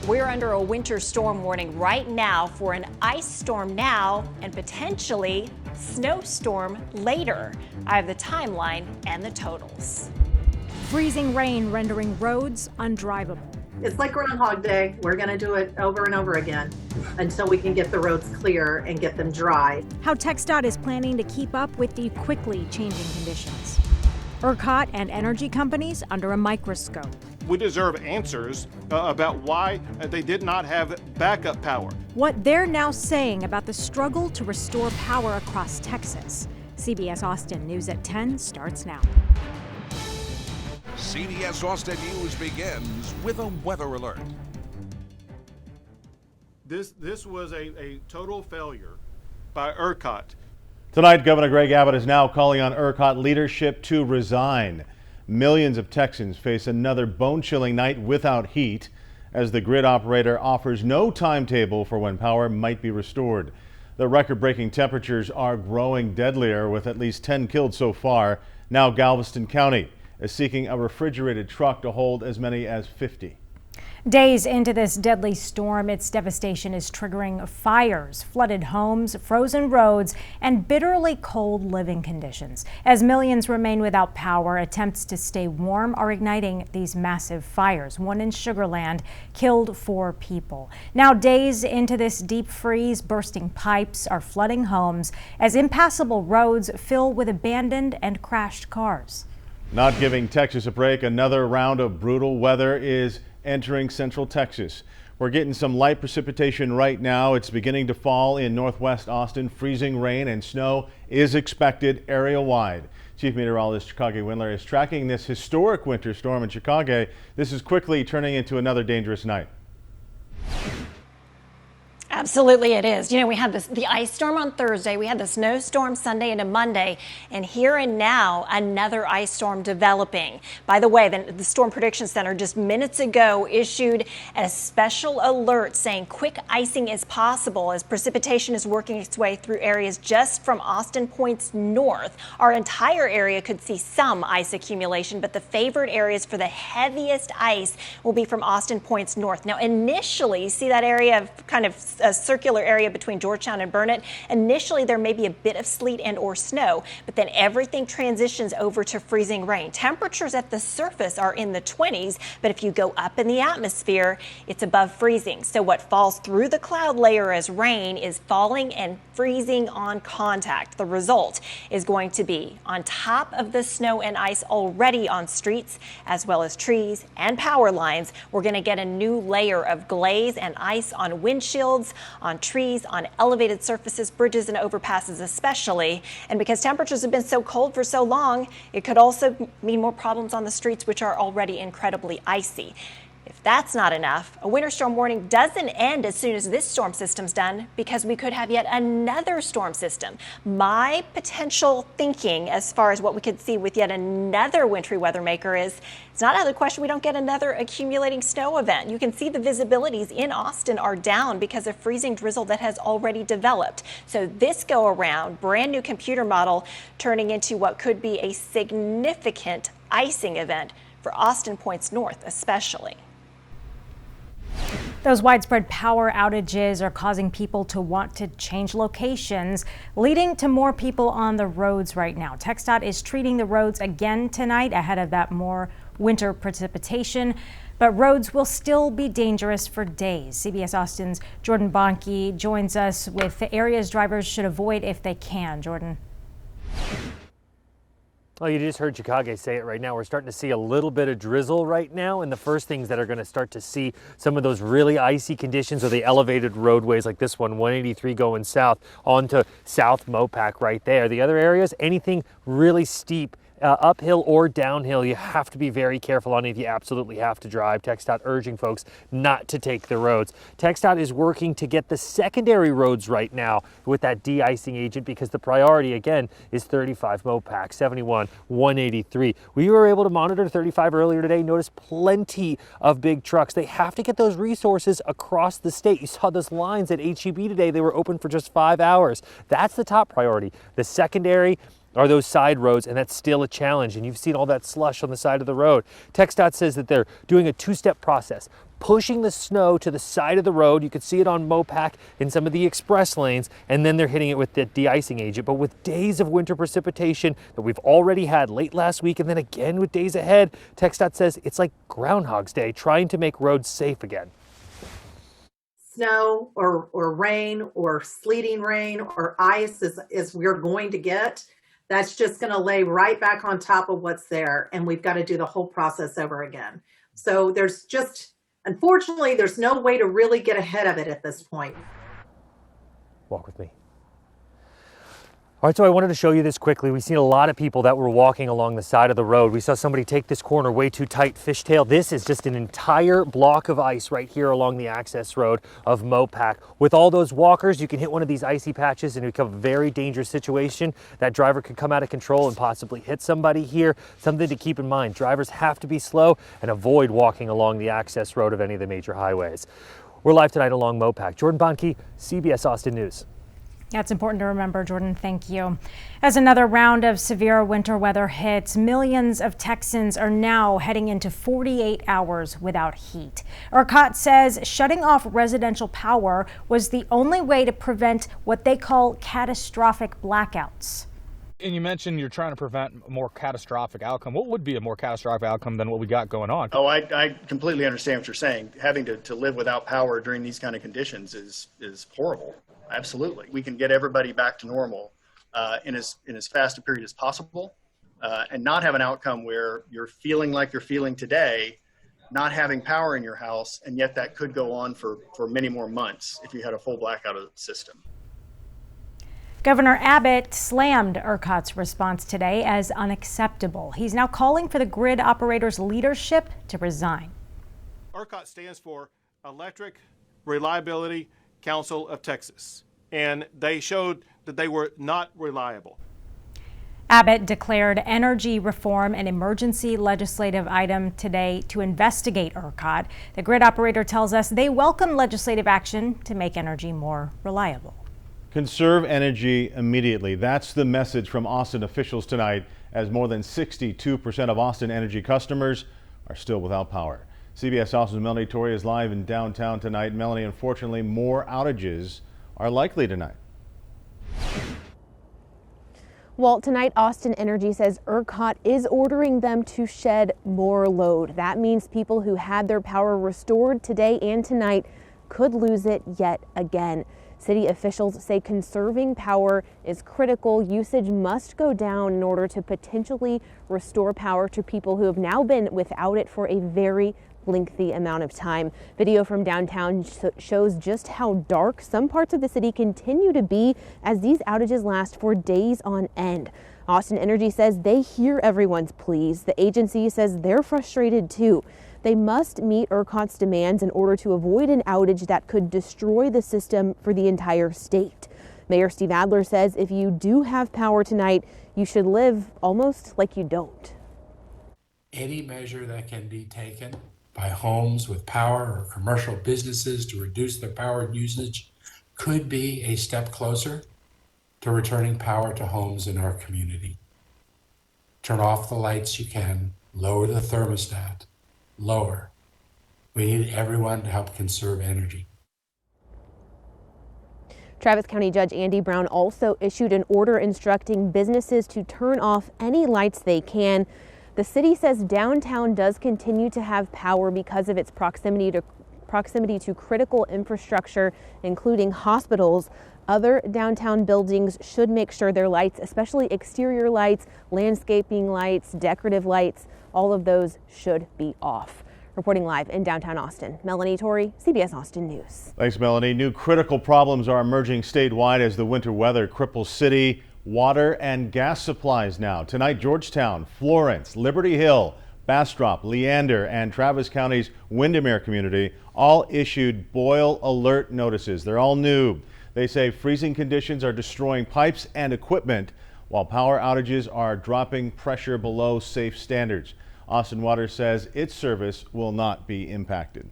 We're under a winter storm warning right now for an ice storm now and potentially snowstorm later. I have the timeline and the totals. Freezing rain rendering roads undrivable. It's like Groundhog Day. We're going to do it over and over again until we can get the roads clear and get them dry. How TxDOT is planning to keep up with the quickly changing conditions. ERCOT and energy companies under a microscope. We deserve answers about why they did not have backup power. What they're now saying about the struggle to restore power across Texas. CBS Austin News at 10 starts now. CBS Austin News begins with a weather alert. This was a total failure by ERCOT. Tonight, Governor Greg Abbott is now calling on ERCOT leadership to resign. Millions of Texans face another bone-chilling night without heat as the grid operator offers no timetable for when power might be restored. The record-breaking temperatures are growing deadlier with at least 10 killed so far. Now Galveston County is seeking a refrigerated truck to hold as many as 50. Days into this deadly storm, its devastation is triggering fires, flooded homes, frozen roads, and bitterly cold living conditions. As millions remain without power, attempts to stay warm are igniting these massive fires. One in Sugar Land killed 4 people. Now, days into this deep freeze, bursting pipes are flooding homes as impassable roads fill with abandoned and crashed cars. Not giving Texas a break, another round of brutal weather is entering central Texas. We're getting some light precipitation right now. It's beginning to fall in northwest Austin. Freezing rain and snow is expected area-wide. Chief Meteorologist Chicago Windler is tracking this historic winter storm in Chicago. This is quickly turning into another dangerous night. Absolutely it is. You know, we had the ice storm on Thursday, we had the snowstorm Sunday into Monday, and here and now another ice storm developing. By the way, the Storm Prediction Center just minutes ago issued a special alert saying quick icing is possible as precipitation is working its way through areas just from Austin points north. Our entire area could see some ice accumulation, but the favored areas for the heaviest ice will be from Austin points north. Now initially, see that area of kind of a circular area between Georgetown and Burnett. Initially, there may be a bit of sleet and or snow, but then everything transitions over to freezing rain. Temperatures at the surface are in the 20s, but if you go up in the atmosphere, it's above freezing. So what falls through the cloud layer as rain is falling and freezing on contact. The result is going to be on top of the snow and ice already on streets, as well as trees and power lines. We're going to get a new layer of glaze and ice on windshields, on trees, on elevated surfaces, bridges and overpasses especially. And because temperatures have been so cold for so long, it could also mean more problems on the streets, which are already incredibly icy. If that's not enough, a winter storm warning doesn't end as soon as this storm system's done, because we could have yet another storm system. My potential thinking as far as what we could see with yet another wintry weather maker is it's not out of the question we don't get another accumulating snow event. You can see the visibilities in Austin are down because of freezing drizzle that has already developed. So this go around, brand new computer model turning into what could be a significant icing event for Austin points north especially. Those widespread power outages are causing people to want to change locations, leading to more people on the roads right now. TxDOT is treating the roads again tonight ahead of that more winter precipitation, but roads will still be dangerous for days. CBS Austin's Jordan Bonke joins us with the areas drivers should avoid if they can. Jordan. Well, you just heard Chicago say it right now. We're starting to see a little bit of drizzle right now, and the first things that are going to start to see some of those really icy conditions are the elevated roadways like this one, 183 going south onto South Mopac right there. The other areas, anything really steep, uphill or downhill, you have to be very careful on it if you absolutely have to drive. TxDOT urging folks not to take the roads. TxDOT is working to get the secondary roads right now with that de-icing agent because the priority, again, is 35 Mopac, 71, 183. We were able to monitor 35 earlier today. Notice plenty of big trucks. They have to get those resources across the state. You saw those lines at HEB today. They were open for just 5 hours. That's the top priority. The secondary are those side roads, and that's still a challenge, and you've seen all that slush on the side of the road. TxDOT says that they're doing a two-step process. pushing the snow to the side of the road. You could see it on Mopac in some of the express lanes, and then they're hitting it with the de-icing agent. But with days of winter precipitation that we've already had late last week and then again with days ahead, TxDOT says it's like Groundhog's Day trying to make roads safe again. Snow or rain or sleeting rain or ice is we're going to get, that's just going to lay right back on top of what's there. And we've got to do the whole process over again. So there's just, unfortunately, there's no way to really get ahead of it at this point. Walk with me. All right, so I wanted to show you this quickly. We've seen a lot of people that were walking along the side of the road. We saw somebody take this corner way too tight, fishtail. This is just an entire block of ice right here along the access road of Mopac. With all those walkers, you can hit one of these icy patches and it become a very dangerous situation. That driver could come out of control and possibly hit somebody here. Something to keep in mind. Drivers have to be slow and avoid walking along the access road of any of the major highways. We're live tonight along Mopac. Jordan Bonnke, CBS Austin News. Yeah, it's important to remember, Jordan. Thank you. As another round of severe winter weather hits, millions of Texans are now heading into 48 hours without heat. ERCOT says shutting off residential power was the only way to prevent what they call catastrophic blackouts. And you mentioned you're trying to prevent a more catastrophic outcome. What would be a more catastrophic outcome than what we got going on? Oh, I completely understand what you're saying. Having to live without power during these kind of conditions is horrible. Absolutely. We can get everybody back to normal in as fast a period as possible and not have an outcome where you're feeling like you're feeling today, not having power in your house, and yet that could go on for many more months if you had a full blackout of the system. Governor Abbott slammed ERCOT's response today as unacceptable. He's now calling for the grid operator's leadership to resign. ERCOT stands for Electric Reliability Council of Texas, and they showed that they were not reliable. Abbott declared energy reform an emergency legislative item today to investigate ERCOT. The grid operator tells us they welcome legislative action to make energy more reliable. Conserve energy immediately. That's the message from Austin officials tonight, as more than 62% of Austin Energy customers are still without power. CBS Austin's Melanie Torrey is live in downtown tonight. Melanie, unfortunately, more outages are likely tonight. Well, tonight, Austin Energy says ERCOT is ordering them to shed more load. That means people who had their power restored today and tonight could lose it yet again. City officials say conserving power is critical. Usage must go down in order to potentially restore power to people who have now been without it for a very lengthy amount of time. Video from downtown shows just how dark some parts of the city continue to be as these outages last for days on end. Austin Energy says they hear everyone's pleas. The agency says they're frustrated too. They must meet ERCOT's demands in order to avoid an outage that could destroy the system for the entire state. Mayor Steve Adler says if you do have power tonight, you should live almost like you don't. Any measure that can be taken by homes with power or commercial businesses to reduce their power usage could be a step closer to returning power to homes in our community. Turn off the lights you can, lower the thermostat. Lower. We need everyone to help conserve energy. Travis County Judge Andy Brown also issued an order instructing businesses to turn off any lights they can. The city says downtown does continue to have power because of its proximity to critical infrastructure, including hospitals. Other downtown buildings should make sure their lights, especially exterior lights, landscaping lights, decorative lights, all of those should be off. Reporting live in downtown Austin, Melanie Torrey, CBS Austin News. Thanks, Melanie. New critical problems are emerging statewide as the winter weather cripples city water and gas supplies now. Tonight, Georgetown, Florence, Liberty Hill, Bastrop, Leander, and Travis County's Windermere community all issued boil alert notices. They're all new. They say freezing conditions are destroying pipes and equipment, while power outages are dropping pressure below safe standards. Austin Water says its service will not be impacted.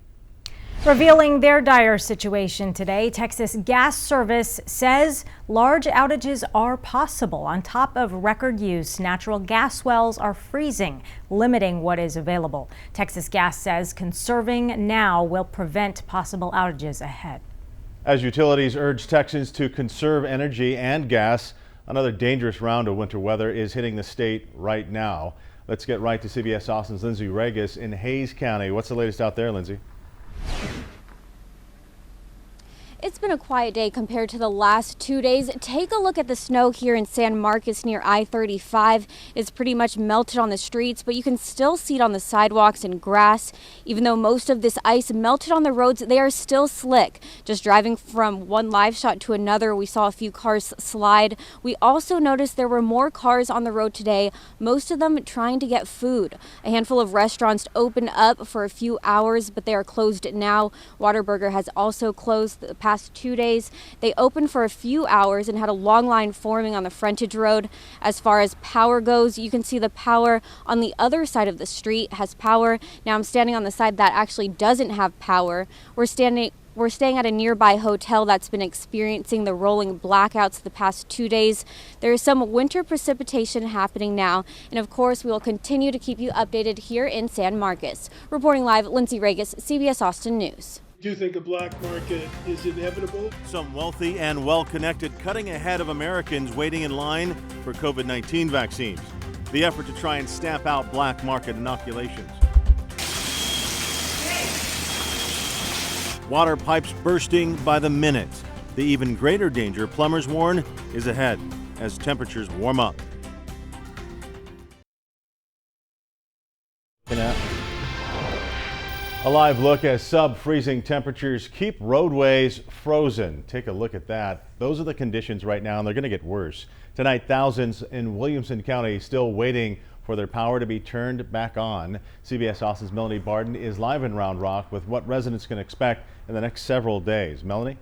Revealing their dire situation today, Texas Gas Service says large outages are possible. On top of record use, natural gas wells are freezing, limiting what is available. Texas Gas says conserving now will prevent possible outages ahead. As utilities urge Texans to conserve energy and gas, another dangerous round of winter weather is hitting the state right now. Let's get right to CBS Austin's Lindsay Regis in Hayes County. What's the latest out there, Lindsay? It's been a quiet day compared to the last 2 days. Take a look at the snow here in San Marcos near I-35. It's pretty much melted on the streets, but you can still see it on the sidewalks and grass. Even though most of this ice melted on the roads, they are still slick. Just driving from one live shot to another, we saw a few cars slide. We also noticed there were more cars on the road today, most of them trying to get food. A handful of restaurants opened up for a few hours, but they are closed now. Whataburger has also closed the past 2 days. They opened for a few hours and had a long line forming on the frontage road. As far as power goes, you can see the power on the other side of the street has power. Now I'm standing on the side that actually doesn't have power. We're staying at a nearby hotel that's been experiencing the rolling blackouts the past 2 days. There is some winter precipitation happening now, and of course we will continue to keep you updated here in San Marcos. Reporting live, Lindsay Regis, CBS Austin News. Do you think a black market is inevitable? Some wealthy and well-connected cutting ahead of Americans waiting in line for COVID-19 vaccines. The effort to try and stamp out black market inoculations. Water pipes bursting by the minute. The even greater danger, plumbers warn, is ahead as temperatures warm up. A live look as sub-freezing temperatures keep roadways frozen. Take a look at that. Those are the conditions right now, and they're going to get worse. Tonight, thousands in Williamson County still waiting for their power to be turned back on. CBS Austin's Melanie Barden is live in Round Rock with what residents can expect in the next several days. Melanie?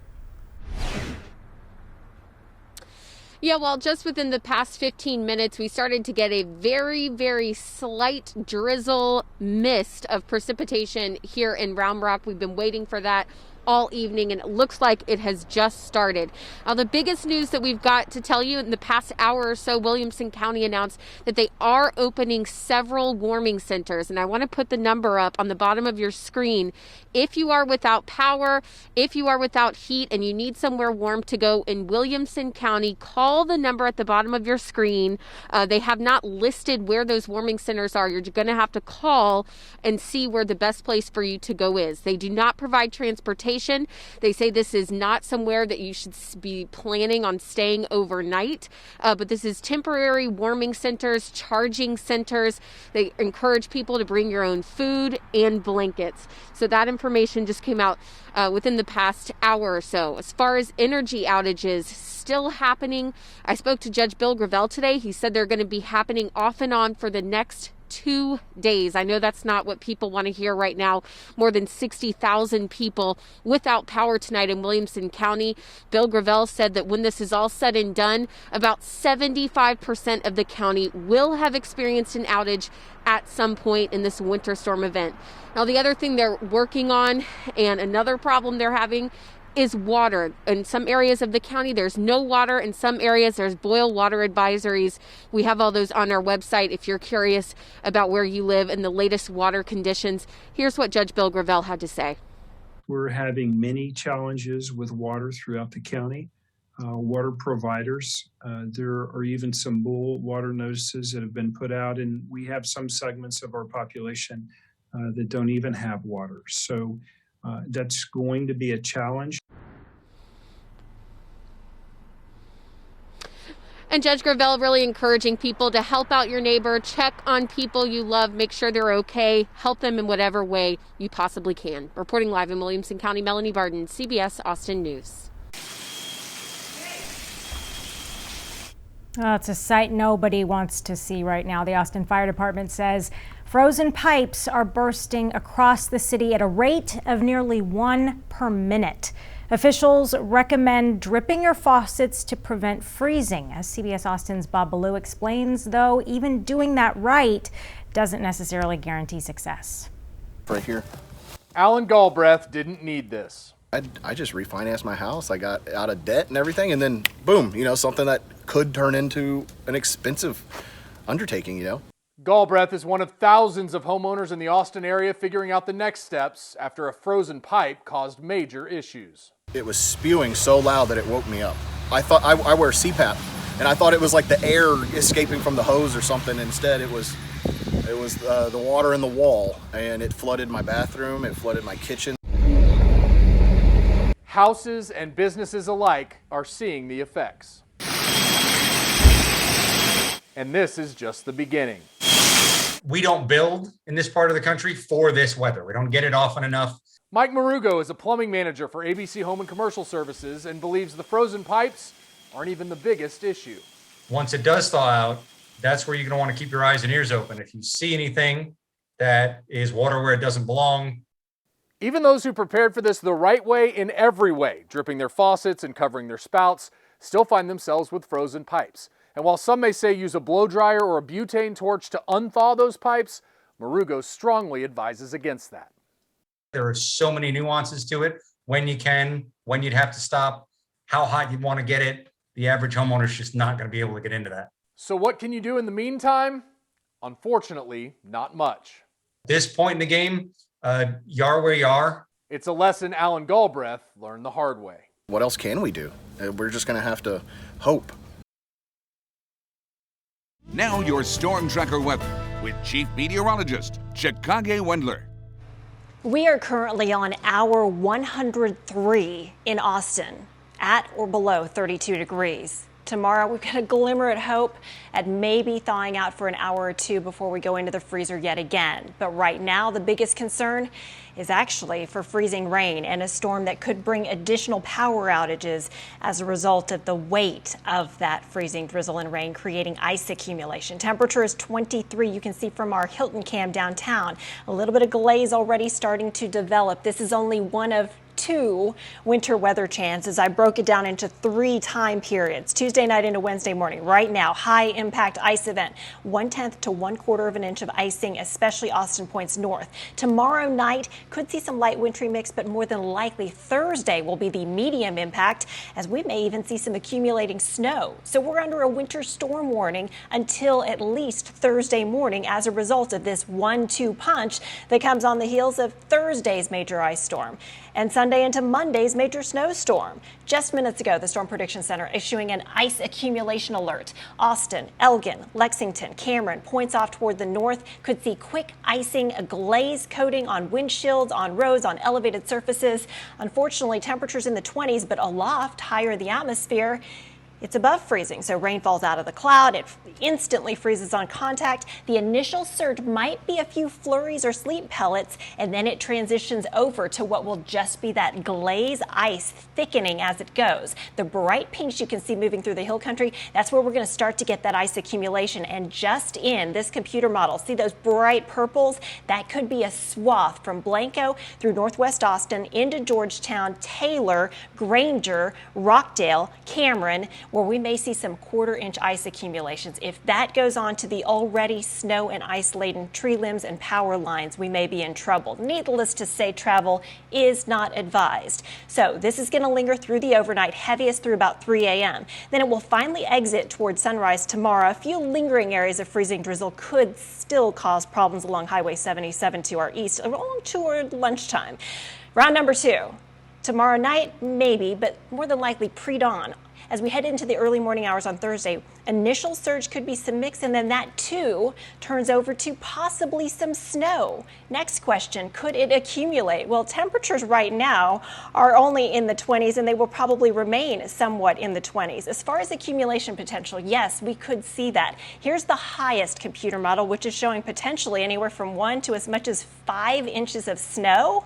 Yeah, well, just within the past 15 minutes, we started to get a very, very slight drizzle mist of precipitation here in Round Rock. We've been waiting for that all evening, and it looks like it has just started. Now, the biggest news that we've got to tell you in the past hour or so, Williamson County announced that they are opening several warming centers, and I want to put the number up on the bottom of your screen. If you are without power, if you are without heat, and you need somewhere warm to go in Williamson County, call the number at the bottom of your screen. They have not listed where those warming centers are. You're going to have to call and see where the best place for you to go is. They do not provide transportation. They say this is not somewhere that you should be planning on staying overnight, but this is temporary warming centers, charging centers. They encourage people to bring your own food and blankets. So that information just came out within the past hour or so. As far as energy outages, still happening. I spoke to Judge Bill Gravel today. He said they're going to be happening off and on for the next 2 days. I know that's not what people want to hear right now. More than 60,000 people without power tonight in Williamson County. Bill Gravel said that when this is all said and done, about 75% of the county will have experienced an outage at some point in this winter storm event. Now, the other thing they're working on, and another problem they're having, is water. In some areas of the county, there's no water. In some areas, there's boil water advisories. We have all those on our website if you're curious about where you live and the latest water conditions. Here's what Judge Bill Gravel had to say. We're having many challenges with water throughout the county. Water providers, there are even some boil water notices that have been put out, and we have some segments of our population that don't even have water. So that's going to be a challenge. And Judge Gravel really encouraging people to help out your neighbor, check on people you love, make sure they're okay, help them in whatever way you possibly can. Reporting live in Williamson County, Melanie Barden, CBS Austin News. Oh, it's a sight nobody wants to see right now. The Austin Fire Department says frozen pipes are bursting across the city at a rate of nearly 1 per minute. Officials recommend dripping your faucets to prevent freezing. As CBS Austin's Bob Ballou explains, though, even doing that right doesn't necessarily guarantee success. Right here. Alan Galbraith didn't need this. I just refinanced my house. I got out of debt and everything, and then boom, something that could turn into an expensive undertaking, Galbraith is one of thousands of homeowners in the Austin area figuring out the next steps after a frozen pipe caused major issues. It was spewing so loud that it woke me up. I thought I wear CPAP, and I thought it was like the air escaping from the hose or something. Instead, it was the water in the wall, and it flooded my bathroom. It flooded my kitchen. Houses and businesses alike are seeing the effects. And this is just the beginning. We don't build in this part of the country for this weather. We don't get it often enough. Mike Marugo is a plumbing manager for ABC Home and Commercial Services and believes the frozen pipes aren't even the biggest issue. Once it does thaw out, that's where you're going to want to keep your eyes and ears open. If you see anything that is water where it doesn't belong. Even those who prepared for this the right way in every way, dripping their faucets and covering their spouts, still find themselves with frozen pipes. And while some may say use a blow dryer or a butane torch to unthaw those pipes, Marugo strongly advises against that. There are so many nuances to it. When you can, when you'd have to stop, how hot you'd want to get it. The average homeowner is just not going to be able to get into that. So what can you do in the meantime? Unfortunately, not much. This point in the game, you are where you are. It's a lesson Alan Galbraith learned the hard way. What else can we do? We're just going to have to hope. Now your Storm Tracker weather with Chief Meteorologist Chikage Wendler. We are currently on hour 103 in Austin, at or below 32 degrees. Tomorrow, we've got a glimmer at hope at maybe thawing out for an hour or two before we go into the freezer yet again. But right now, the biggest concern is actually for freezing rain and a storm that could bring additional power outages as a result of the weight of that freezing drizzle and rain creating ice accumulation. Temperature is 23. You can see from our Hilton cam downtown, a little bit of glaze already starting to develop. This is only one of 2 winter weather chances. I broke it down into 3 time periods. Tuesday night into Wednesday morning. Right now, high impact ice event. 1/10 to 1/4 of an inch of icing, especially Austin points north. Tomorrow night could see some light wintry mix, but more than likely Thursday will be the medium impact, as we may even see some accumulating snow. So we're under a winter storm warning until at least Thursday morning as a result of this 1-2 punch that comes on the heels of Thursday's major ice storm and Sunday into Monday's major snowstorm. Just minutes ago, the Storm Prediction Center issuing an ice accumulation alert. Austin, Elgin, Lexington, Cameron points off toward the north. Could see quick icing, a glaze coating on windshields, on roads, on elevated surfaces. Unfortunately, temperatures in the 20s, but aloft, higher in the atmosphere, it's above freezing, so rain falls out of the cloud. It instantly freezes on contact. The initial surge might be a few flurries or sleet pellets, and then it transitions over to what will just be that glaze ice thickening as it goes. The bright pinks you can see moving through the hill country, that's where we're going to start to get that ice accumulation. And just in this computer model, see those bright purples? That could be a swath from Blanco through northwest Austin into Georgetown, Taylor, Granger, Rockdale, Cameron, where we may see some 1/4 inch ice accumulations. If that goes on to the already snow and ice laden tree limbs and power lines, we may be in trouble. Needless to say, travel is not advised. So this is going to linger through the overnight, heaviest through about 3 a.m. Then it will finally exit toward sunrise tomorrow. A few lingering areas of freezing drizzle could still cause problems along Highway 77 to our east along toward lunchtime. Round number 2. Tomorrow night, maybe, but more than likely pre-dawn. As we head into the early morning hours on Thursday, initial surge could be some mix, and then that too turns over to possibly some snow. Next question, could it accumulate? Well, temperatures right now are only in the 20s, and they will probably remain somewhat in the 20s. As far as accumulation potential, yes, we could see that. Here's the highest computer model, which is showing potentially anywhere from 1 to as much as 5 inches of snow.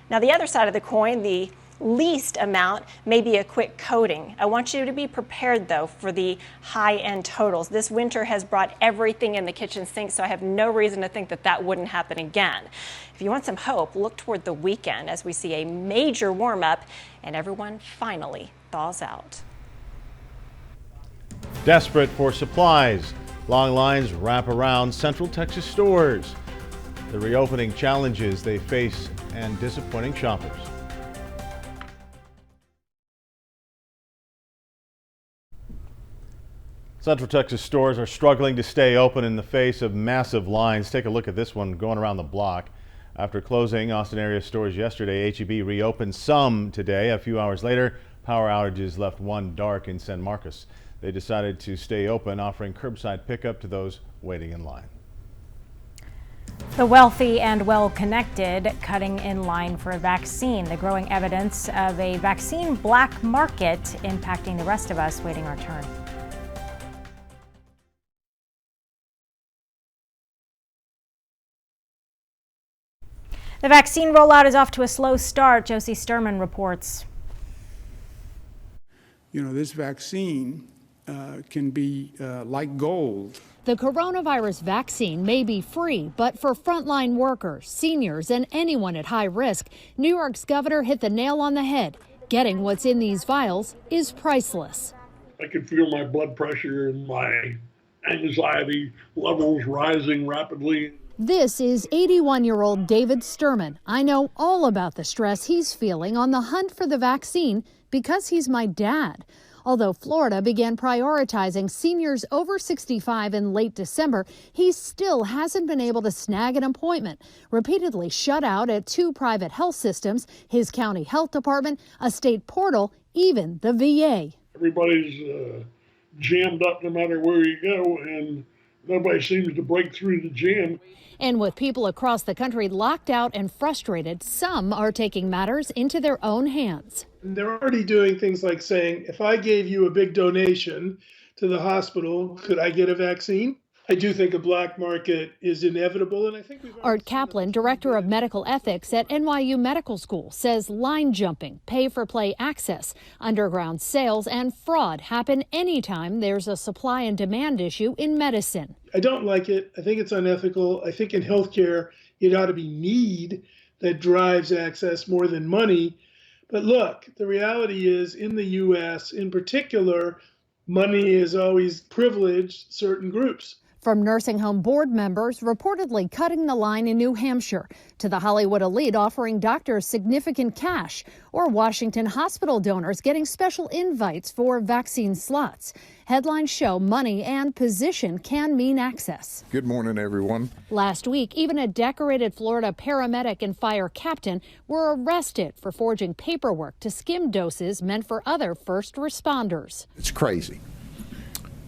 Now, the other side of the coin, the least amount may be a quick coating. I want you to be prepared, though, for the high-end totals. This winter has brought everything in the kitchen sink, so I have no reason to think that that wouldn't happen again. If you want some hope, look toward the weekend as we see a major warm-up and everyone finally thaws out. Desperate for supplies, long lines wrap around Central Texas stores. The reopening challenges they face and disappointing shoppers. Central Texas stores are struggling to stay open in the face of massive lines. Take a look at this one going around the block. After closing Austin area stores yesterday, H-E-B reopened some today. A few hours later, power outages left one dark in San Marcos. They decided to stay open, offering curbside pickup to those waiting in line. The wealthy and well-connected cutting in line for a vaccine. The growing evidence of a vaccine black market impacting the rest of us waiting our turn. The vaccine rollout is off to a slow start. Josie Sturman reports. You know, this vaccine can be like gold. The coronavirus vaccine may be free, but for frontline workers, seniors, and anyone at high risk, New York's governor hit the nail on the head. Getting what's in these vials is priceless. I could feel my blood pressure and my anxiety levels rising rapidly. This is 81-year-old David Sturman. I know all about the stress he's feeling on the hunt for the vaccine because he's my dad. Although Florida began prioritizing seniors over 65 in late December, he still hasn't been able to snag an appointment. Repeatedly shut out at 2 private health systems, his county health department, a state portal, even the VA. Everybody's jammed up no matter where you go, and nobody seems to break through the jam. And with people across the country locked out and frustrated, some are taking matters into their own hands. They're already doing things like saying, if I gave you a big donation to the hospital, could I get a vaccine? I do think a black market is inevitable, and I think Art Kaplan, director of medical ethics at NYU Medical School, says line jumping, pay-for-play access, underground sales, and fraud happen anytime there's a supply and demand issue in medicine. I don't like it. I think it's unethical. I think in healthcare, it ought to be need that drives access more than money. But look, the reality is in the U.S. in particular, money has always privileged certain groups. From nursing home board members reportedly cutting the line in New Hampshire to the Hollywood elite offering doctors significant cash, or Washington hospital donors getting special invites for vaccine slots. Headlines show money and position can mean access. Good morning, everyone. Last week, even a decorated Florida paramedic and fire captain were arrested for forging paperwork to skim doses meant for other first responders. It's crazy,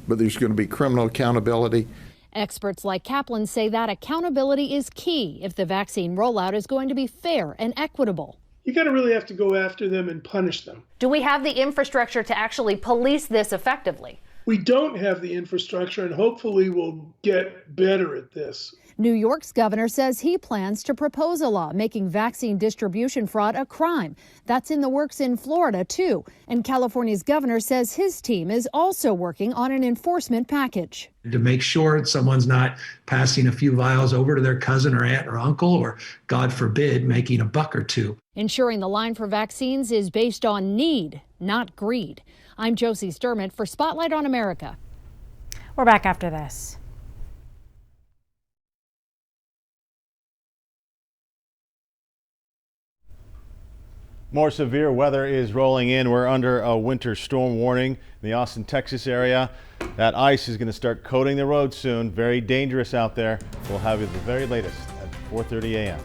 but there's going to be criminal accountability. Experts like Kaplan say that accountability is key if the vaccine rollout is going to be fair and equitable. You got to really have to go after them and punish them. Do we have the infrastructure to actually police this effectively? We don't have the infrastructure, and hopefully we'll get better at this. New York's governor says he plans to propose a law making vaccine distribution fraud a crime. That's in the works in Florida, too. And California's governor says his team is also working on an enforcement package. To make sure someone's not passing a few vials over to their cousin or aunt or uncle, or, God forbid, making a buck or two. Ensuring the line for vaccines is based on need, not greed. I'm Josie Sturman for Spotlight on America. We're back after this. More severe weather is rolling in. We're under a winter storm warning in the Austin, Texas area. That ice is going to start coating the road soon. Very dangerous out there. We'll have you the very latest at 4:30 a.m.